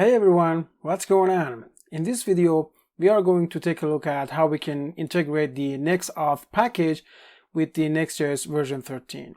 Hey everyone, what's going on? In this video, we are going to take a look at how we can integrate the next-auth package with the Next.js version 13.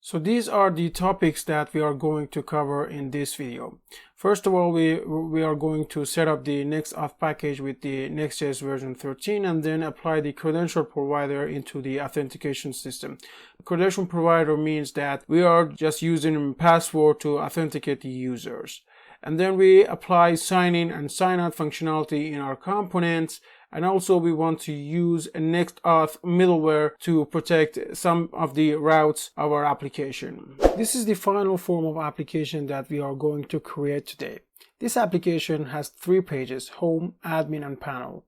So these are the topics that we are going to cover in this video. First of all, we are going to set up the next-auth package with the Next.js version 13 and then apply the credential provider into the authentication system. Credential provider means that we are just using password to authenticate the users. And then we apply sign-in and sign-out functionality in our components. And also we want to use a next-auth middleware to protect some of the routes of our application. This is the final form of application that we are going to create today. This application has 3 pages: home, admin, and panel.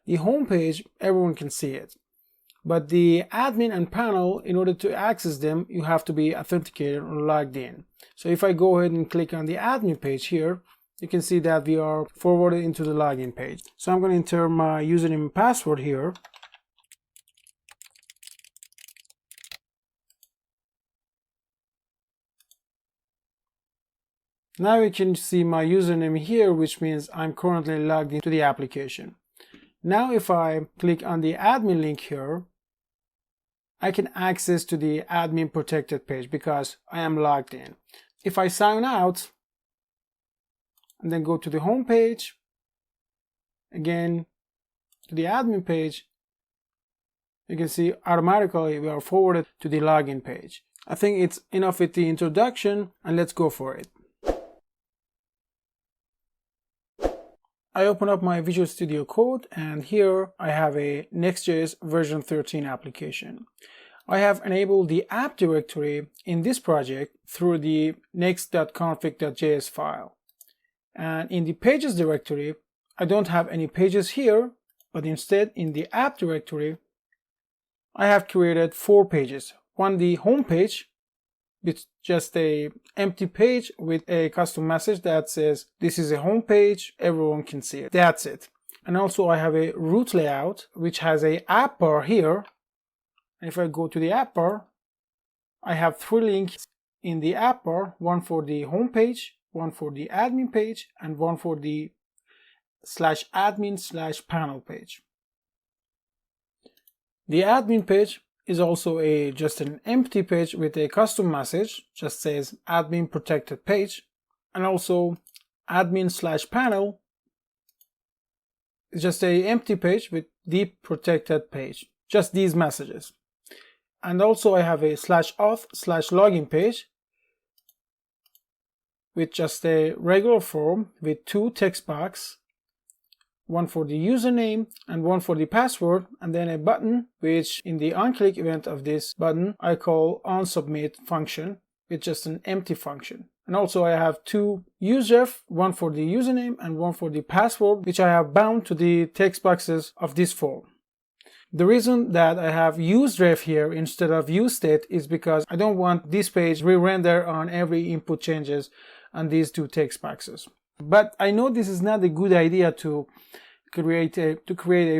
The home page, everyone can see it. But the admin and panel, in order to access them, you have to be authenticated or logged in. So if I go ahead and click on the admin page here, you can see that we are forwarded into the login page. So I'm going to enter my username and password here. Now you can see my username here, which means I'm currently logged into the application. Now if I click on the admin link here, I can access to the admin protected page because I am logged in. If I sign out and then go to the home page, again to the admin page, you can see automatically we are forwarded to the login page. I think it's enough with the introduction, and let's go for it. I open up my Visual Studio Code, and here I have a Next.js version 13 application. I have enabled the app directory in this project through the next.config.js file. And in the pages directory, I don't have any pages here, but instead in the app directory, I have created 4 pages. One, the home page, with just a empty page with a custom message that says this is a home page, everyone can see it. That's it. And also I have a root layout which has a app bar here. And if I go to the app bar, I have 3 links in the app bar, one for the home page, one for the admin page, and one for the /admin/panel page. The admin page is also just an empty page with a custom message, just says admin protected page, and also admin/panel is just a empty page with deep protected page, just these messages. And also I have a /auth/login page with just a regular form with 2 text boxes, one for the username and one for the password, and then a button which in the onClick event of this button I call onSubmit function with just an empty function. And also I have 2 useref, one for the username and one for the password, which I have bound to the text boxes of this form. The reason that I have useRef here instead of useState is because I don't want this page re-render on every input changes on these 2 text boxes. But I know this is not a good idea to create a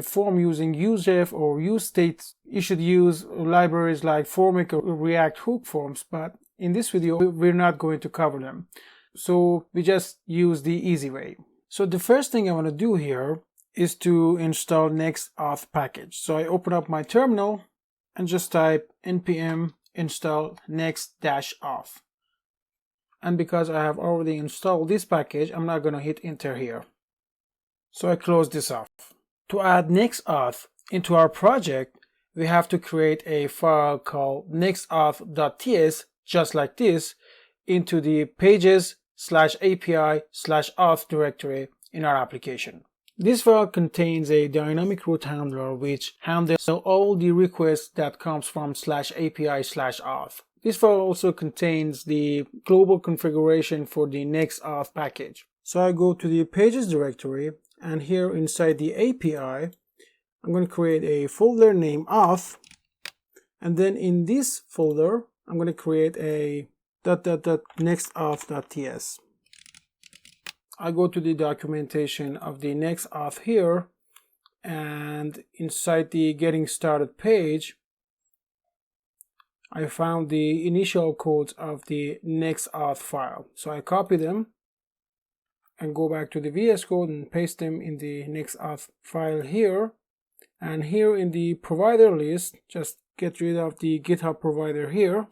form using useRef or useState. You should use libraries like Formic or React Hook forms, but in this video we're not going to cover them. So we just use the easy way. So the first thing I want to do here is to install next-auth package. So I open up my terminal and just type npm install next-auth. And because I have already installed this package, I'm not going to hit enter here. So I close this off. To add next-auth into our project, we have to create a file called next-auth.js, just like this, into the pages/API/auth directory in our application. This file contains a dynamic route handler which handles all the requests that comes from /API/auth. This file also contains the global configuration for the next-auth package. So I go to the pages directory, and here inside the API, I'm going to create a folder named auth, and then in this folder, I'm going to create a .next-auth.ts. I go to the documentation of the next-auth here, and inside the getting started page, I found the initial codes of the next.auth file. So I copy them and go back to the VS Code and paste them in the next.auth file here. And here in the provider list, just get rid of the GitHub provider here.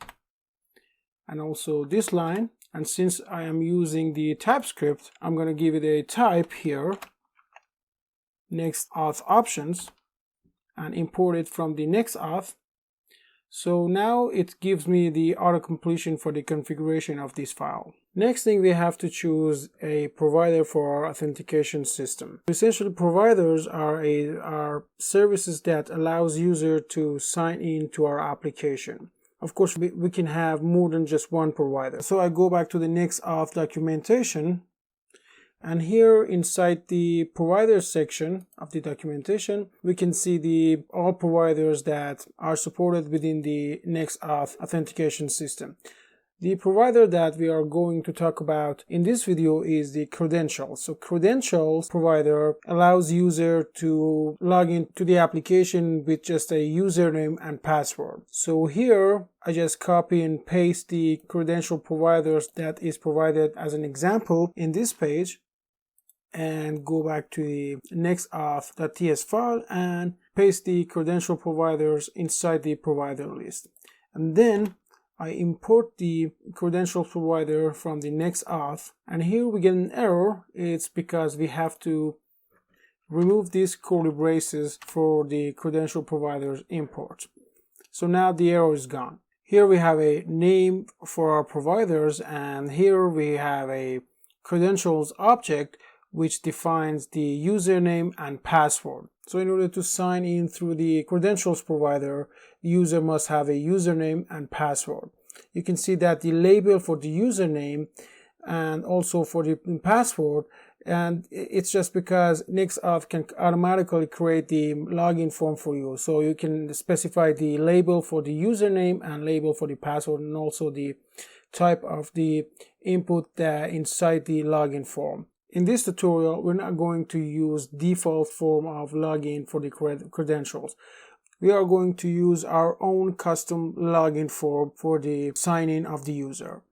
And also this line. And since I am using the TypeScript, I'm going to give it a type here, next.auth options, and import it from the next.auth. So now it gives me the auto-completion for the configuration of this file. Next thing, we have to choose a provider for our authentication system. Essentially, providers are services that allows user to sign in to our application. Of course, we can have more than just one provider. So I go back to the next.auth documentation, and here inside the provider section of the documentation, we can see all providers that are supported within the next.auth authentication system. The provider that we are going to talk about in this video is the credential. So credentials provider allows user to log into the application with just a username and password. So here I just copy and paste the credential providers that is provided as an example in this page, and go back to the next-auth.js file and paste the credential providers inside the provider list. And then I import the credential provider from the next.auth, and here we get an error. It's because we have to remove these curly braces for the credential provider's import. So now the error is gone. Here we have a name for our providers, and here we have a credentials object which defines the username and password. So in order to sign in through the credentials provider, the user must have a username and password. You can see that the label for the username and also for the password, and it's just because next.auth can automatically create the login form for you. So you can specify the label for the username and label for the password, and also the type of the input inside the login form. In this tutorial, we're not going to use default form of login for the credentials. We are going to use our own custom login form for the sign-in of the user.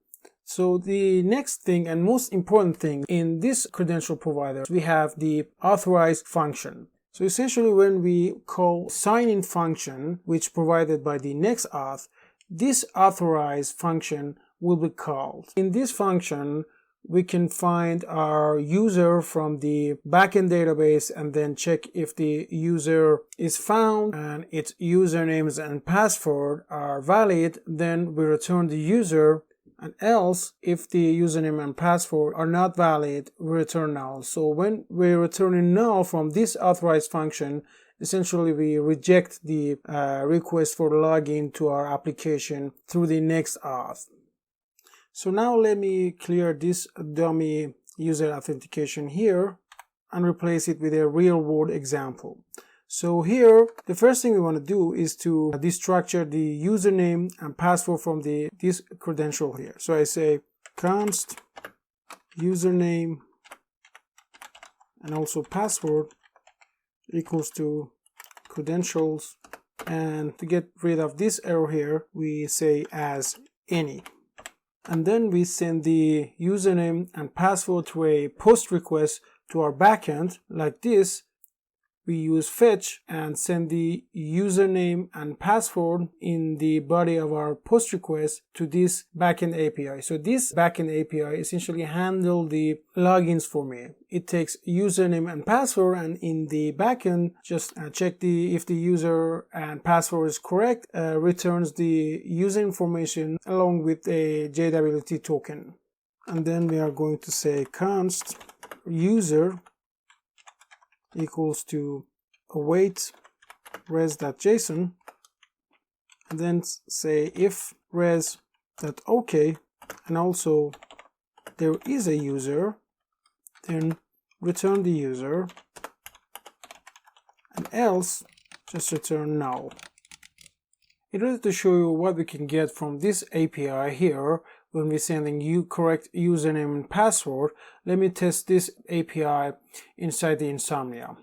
So the next thing and most important thing in this credential provider, we have the Authorize function. So essentially, when we call sign-in function, which provided by the next.auth, this Authorize function will be called. In this function, we can find our user from the backend database and then check if the user is found and its usernames and password are valid. Then we return the user, and else if the username and password are not valid, we return null. So when we return a null from this Authorize function, essentially we reject the request for login to our application through the next.auth. So now let me clear this dummy user authentication here and replace it with a real world example. So here, the first thing we want to do is to destructure the username and password from this credential here. So I say const username and also password equals to credentials. And to get rid of this error here, we say as any. And then we send the username and password to a post request to our backend like this. We use fetch and send the username and password in the body of our post request to this backend API. So this backend API essentially handles the logins for me. It takes username and password, and in the backend just check if the user and password is correct, returns the user information along with a JWT token. And then we are going to say const user equals to await res.json, and then say if res.ok, and also there is a user, then return the user, and else just return null. In order to show you what we can get from this API here, when we're sending you correct username and password, let me test this API inside the Insomnia.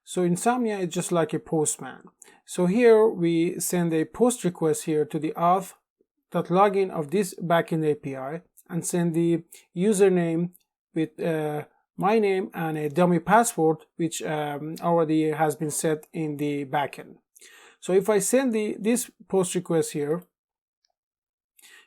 So Insomnia is just like a postman. So here we send a post request here to the auth login of this backend API and send the username with my name and a dummy password, which already has been set in the backend. So if I send this post request here,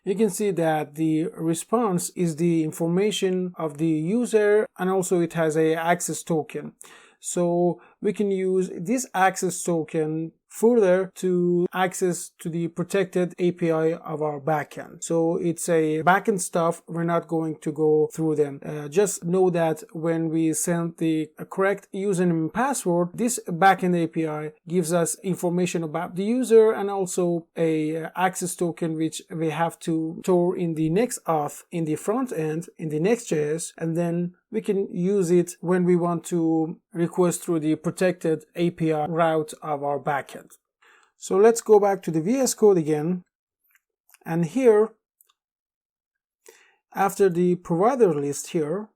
you can see that the response is the information of the user, and also it has a access token. So we can use this access token further to access to the protected API of our backend. So it's a backend stuff. We're not going to go through them. Just know that when we send the correct username and password, this backend API gives us information about the user and also a access token which we have to store in the next-auth in the front end in the Next.js, and then we can use it when we want to request through the protected API route of our backend. So let's go back to the VS Code again, and here after the provider list here,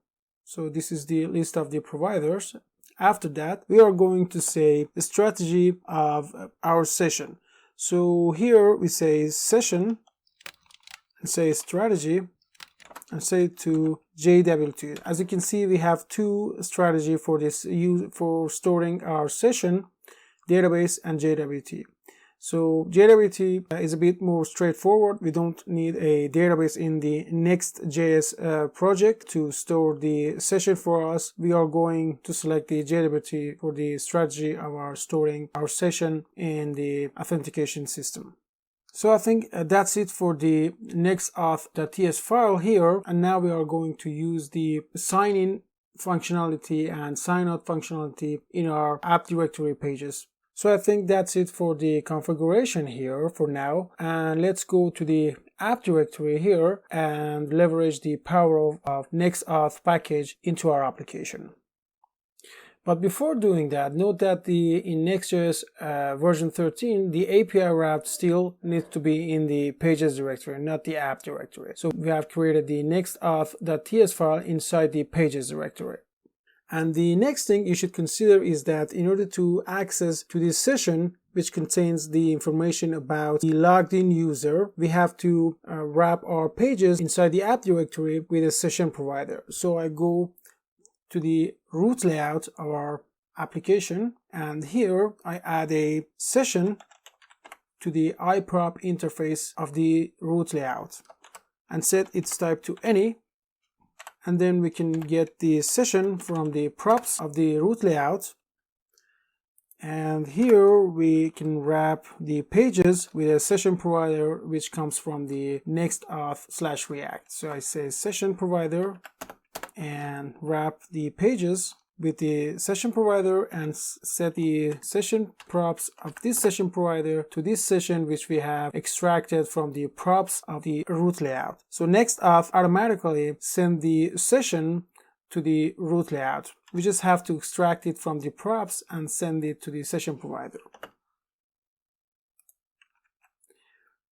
so this is the list of the providers, after that we are going to say the strategy of our session. So here we say session and say strategy and say to JWT. As you can see, we have two strategy for this for storing our session, database and JWT. So JWT is a bit more straightforward. We don't need a database in the Next.js project to store the session for us. We are going to select the JWT for the strategy of our storing our session in the authentication system. So I think that's it for the next-auth.js file here, and now we are going to use the sign-in functionality and sign-out functionality in our app directory pages. So I think that's it for the configuration here for now, and let's go to the app directory here and leverage the power of next-auth package into our application. But before doing that, note that in Next.js version 13, the API route still needs to be in the pages directory, not the app directory. So we have created the next-auth.ts file inside the pages directory. And the next thing you should consider is that in order to access to this session, which contains the information about the logged in user, we have to wrap our pages inside the app directory with a session provider. So I go to the root layout of our application, and here I add a session to the iProp interface of the root layout and set its type to any, and then we can get the session from the props of the root layout, and here we can wrap the pages with a session provider which comes from the next-auth/react. So I say session provider and wrap the pages with the session provider and set the session props of this session provider to this session which we have extracted from the props of the root layout. So next-auth automatically send the session to the root layout. We just have to extract it from the props and send it to the session provider.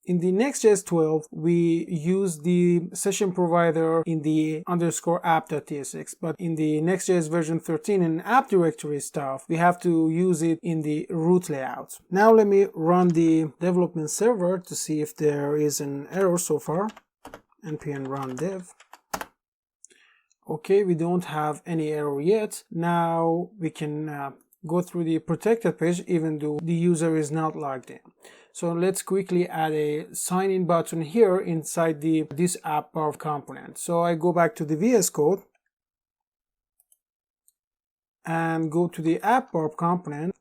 In the Next.js 12, we use the session provider in the _app.tsx, but in the Next.js version 13 and app directory stuff, we have to use it in the root layout. Now let me run the development server to see if there is an error so far. npm run dev. Okay, we don't have any error yet. Now we can go through the protected page even though the user is not logged in. So let's quickly add a sign-in button here inside this app power component. So I go back to the VS Code and go to the app power component,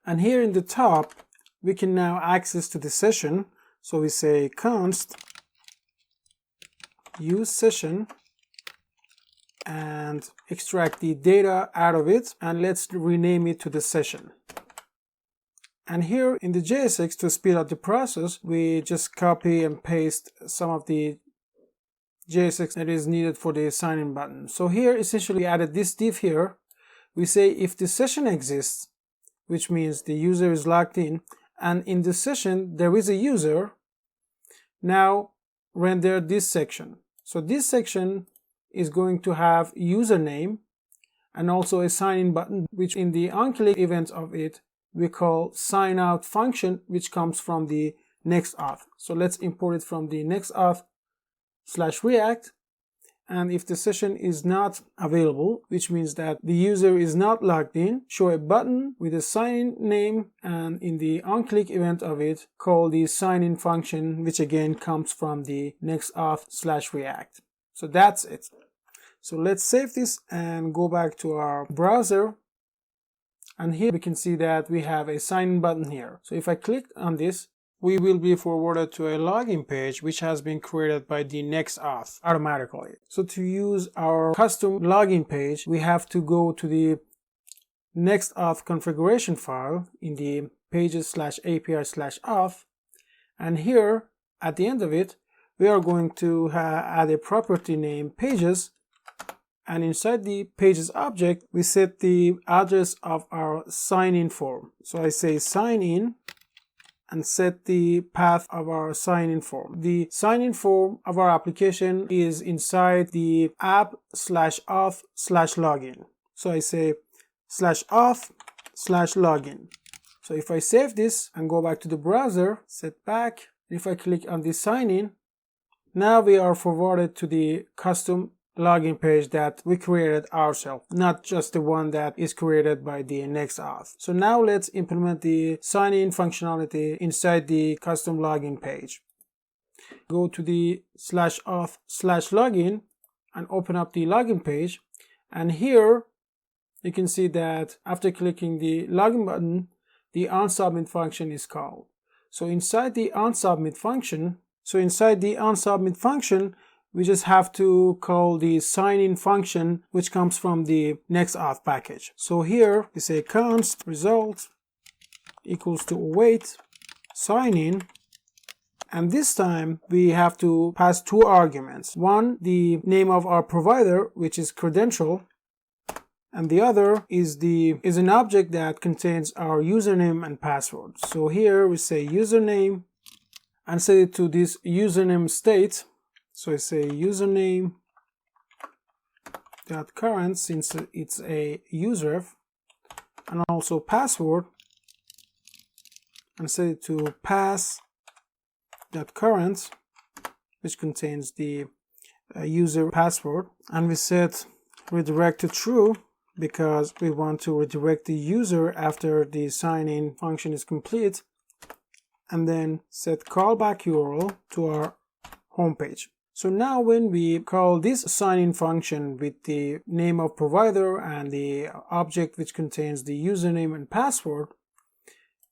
and here in the top we can now access to the session. So we say const use session and extract the data out of it, and let's rename it to the session. And here in the JSX, to speed up the process, we just copy and paste some of the JSX that is needed for the sign-in button. So here essentially we added this div here. We say if the session exists, which means the user is logged in, and in the session there is a user, now render this section. So this section is going to have username and also a sign-in button, which in the onClick event of it we call sign out function, which comes from the next-auth. So let's import it from the next-auth/react. And if the session is not available, which means that the user is not logged in, show a button with a sign-in name, and in the onClick event of it, call the sign-in function, which again comes from the next-auth/react. So that's it. So let's save this and go back to our browser. And here we can see that we have a sign-in button here. So if I click on this, we will be forwarded to a login page which has been created by the next-auth automatically. So to use our custom login page, we have to go to the next-auth configuration file in the pages/api/auth, and here at the end of it, we are going to add a property named pages, and inside the pages object, we set the address of our sign-in form. So I say sign in and set the path of our sign-in form. The sign-in form of our application is inside the app/auth/login. So I say /auth/login. So if I save this and go back to the browser, set back, if I click on the sign-in, now we are forwarded to the custom login page that we created ourselves, not just the one that is created by the next-auth. So now let's implement the sign-in functionality inside the custom login page. Go to the /auth/login and open up the login page, and here you can see that after clicking the login button, the onSubmit function is called. So inside the onSubmit function, we just have to call the sign-in function, which comes from the next-auth package. So here we say const result equals to await sign-in, and this time we have to pass two arguments. One, the name of our provider, which is credential, and the other is an object that contains our username and password. So here we say username and set it to this username state. So I say username dot current, since it's a user, and also password, and set it to pass dot current, which contains the user password, and we set redirect to true because we want to redirect the user after the sign-in function is complete, and then set callback URL to our home page. So now when we call this sign-in function with the name of provider and the object which contains the username and password,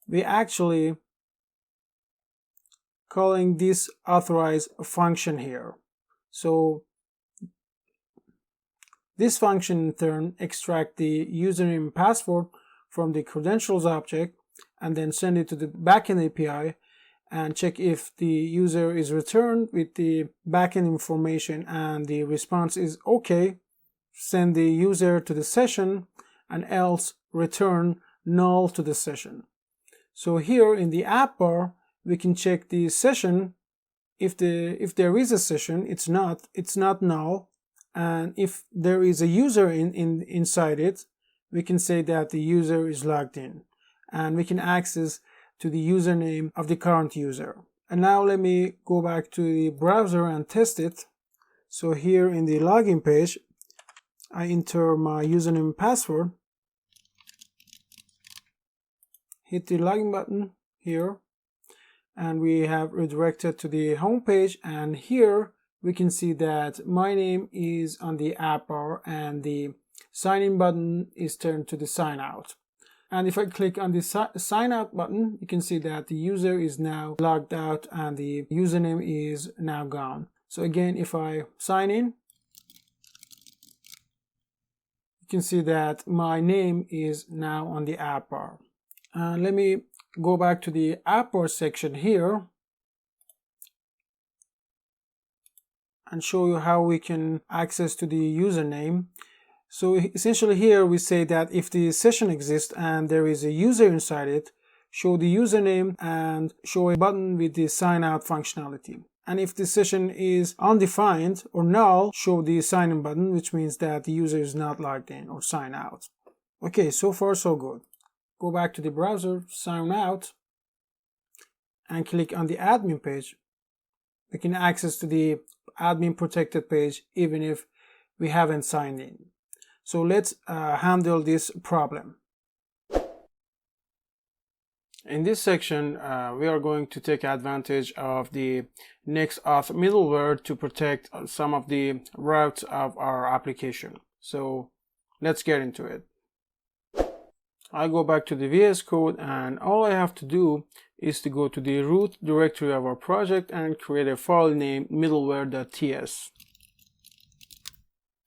we actually calling this authorize function here. So this function in turn extract the username and password from the credentials object and then send it to the backend API and check if the user is returned with the backend information and the response is okay, send the user to the session, and else return null to the session. So here in the app bar, we can check the session. If there is a session, it's not null, and if there is a user inside it, we can say that the user is logged in, and we can access to the username of the current user. And now let me go back to the browser and test it. So here in the login page, I enter my username and password, hit the login button here, and we have redirected to the home page, and here we can see that my name is on the app bar and the sign in button is turned to the sign out. And if I click on the sign out button, you can see that the user is now logged out and the username is now gone. So again, if I sign in, you can see that my name is now on the app bar. Let me go back to the app bar section here and show you how we can access to the username. So essentially here we say that if the session exists and there is a user inside it, show the username and show a button with the sign out functionality. And if the session is undefined or null, show the sign in button, which means that the user is not logged in or sign out. Okay, so far so good. Go back to the browser, sign out, and click on the admin page, we can access to the admin protected page even if we haven't signed in. So let's handle this problem. In this section, we are going to take advantage of the next-auth middleware to protect some of the routes of our application. So let's get into it. I go back to the VS Code, and all I have to do is to go to the root directory of our project and create a file named middleware.ts.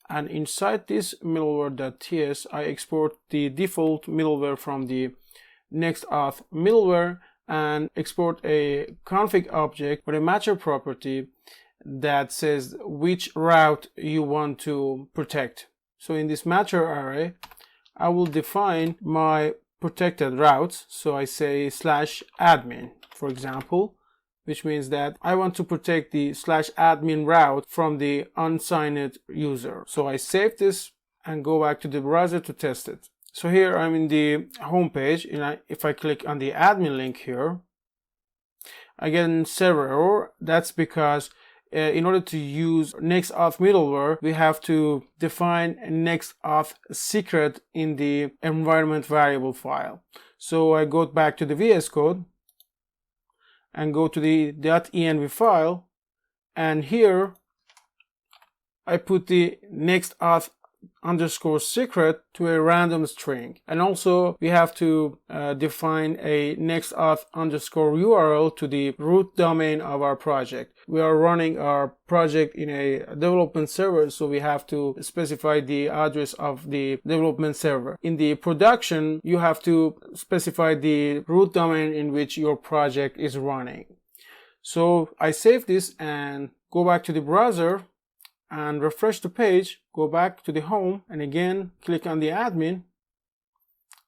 And inside this middleware.ts, I export the default middleware from the next-auth middleware and export a config object with a matcher property that says which route you want to protect. So in this matcher array, I will define my protected routes. So I say /admin, for example, which means that I want to protect the /admin route from the unsigned user. So I save this and go back to the browser to test it. So here I'm in the home page, and if I click on the admin link here, I get a server error. That's because in order to use next-auth middleware, we have to define a next-auth secret in the environment variable file. So I go back to the VS Code and go to the .env file, and here I put the next-auth _secret to a random string. And also we have to define a next-auth _URL to the root domain of our project. We are running our project in a development server, so we have to specify the address of the development server. In the production, you have to specify the root domain in which your project is running. So I save this and go back to the browser and refresh the page, go back to the home, and again click on the admin,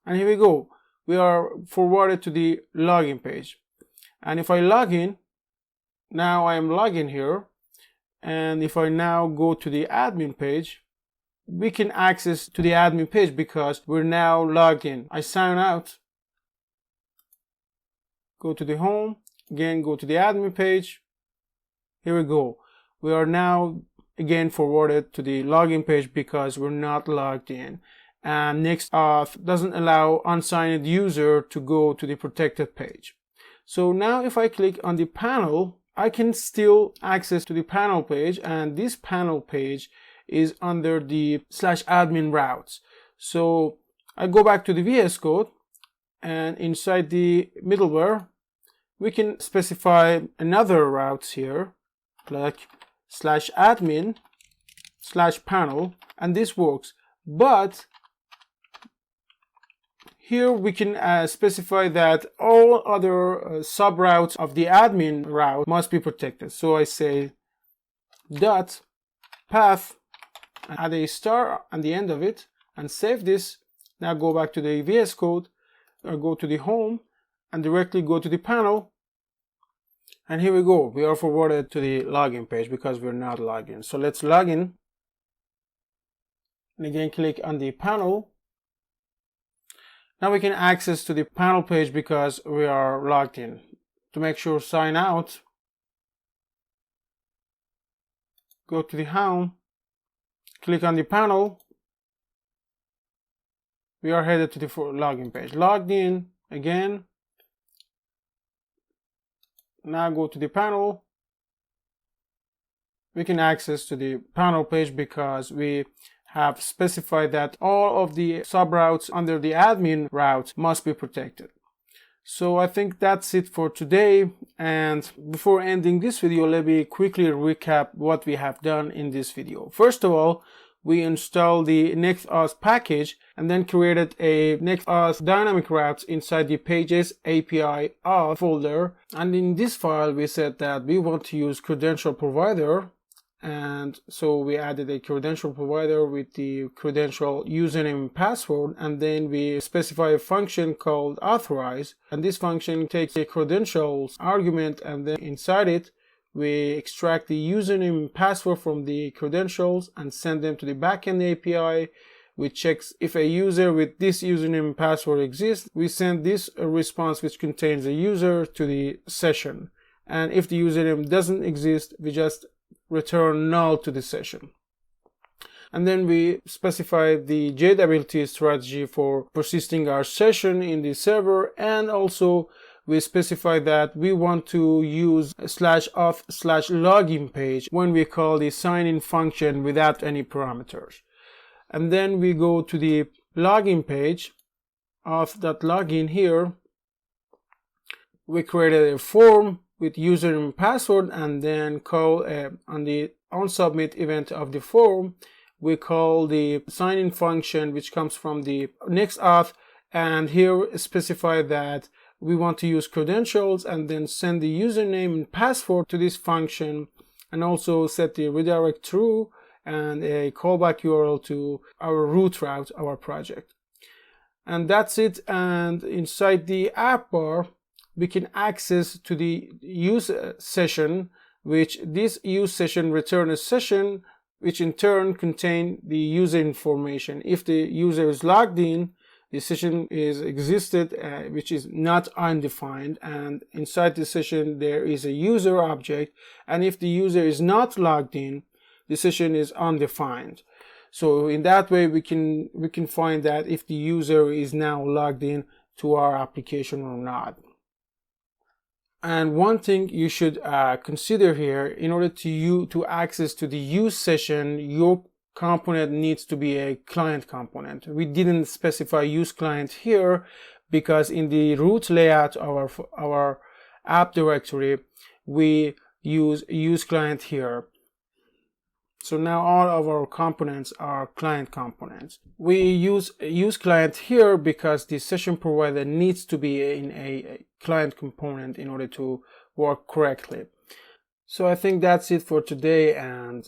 and here we go. We are forwarded to the login page. And if I log in, now I am logging here, and if I now go to the admin page, we can access to the admin page because we're now logged in. I sign out, go to the home, again go to the admin page, here we go. We are now again forwarded to the login page because we're not logged in, and next-auth doesn't allow unsigned user to go to the protected page. So now if I click on the panel, I can still access to the panel page, and this panel page is under the /admin routes. So I go back to the VS Code, and inside the middleware we can specify another routes here like /admin /panel, and this works. But here we can specify that all other sub-routes of the admin route must be protected. So I say dot path and add a star on the end of it and save this. Now go back to the VS Code or go to the home and directly go to the panel. And here we go, we are forwarded to the login page because we're not logged in. So let's log in. And again, click on the panel. Now we can access to the panel page because we are logged in. To make sure, sign out. Go to the home. Click on the panel. We are headed to the login page. Logged in again. Now go to the panel. We can access to the panel page because we have specified that all of the subroutes under the admin route must be protected. So I think that's it for today. And before ending this video, let me quickly recap what we have done in this video. First of all, we installed the next-auth package and then created a next-auth dynamic routes inside the pages API auth folder. And in this file, we said that we want to use credential provider. And so we added a credential provider with the credential username and password. And then we specify a function called Authorize. And this function takes a credentials argument, and then inside it, we extract the username and password from the credentials and send them to the backend API, which checks if a user with this username and password exists. We send this response which contains a user to the session. And if the username doesn't exist, we just return null to the session. And then we specify the JWT strategy for persisting our session in the server, and also we specify that we want to use /auth/login page when we call the sign-in function without any parameters. And then we go to the login page, auth.login here. We created a form with username and password, and then call on the onSubmit event of the form, we call the sign-in function which comes from the next-auth, and here specify that we want to use credentials, and then send the username and password to this function, and also set the redirect true and a callback URL to our root route, our project. And that's it. And inside the app bar, we can access to the use session, which this use session return a session which in turn contain the user information. If the user is logged in, the session is existed, which is not undefined, and inside the session there is a user object, and if the user is not logged in, the session is undefined. So in that way we can find that if the user is now logged in to our application or not. And one thing you should consider here, in order to access to the use session, your component needs to be a client component. We didn't specify use client here because in the root layout of our app directory, we use client here. So now all of our components are client components. We use client here because the session provider needs to be in a client component in order to work correctly. So I think that's it for today, and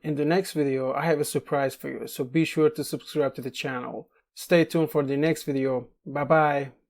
in the next video I have a surprise for you, so be sure to subscribe to the channel. Stay tuned for the next video. Bye bye.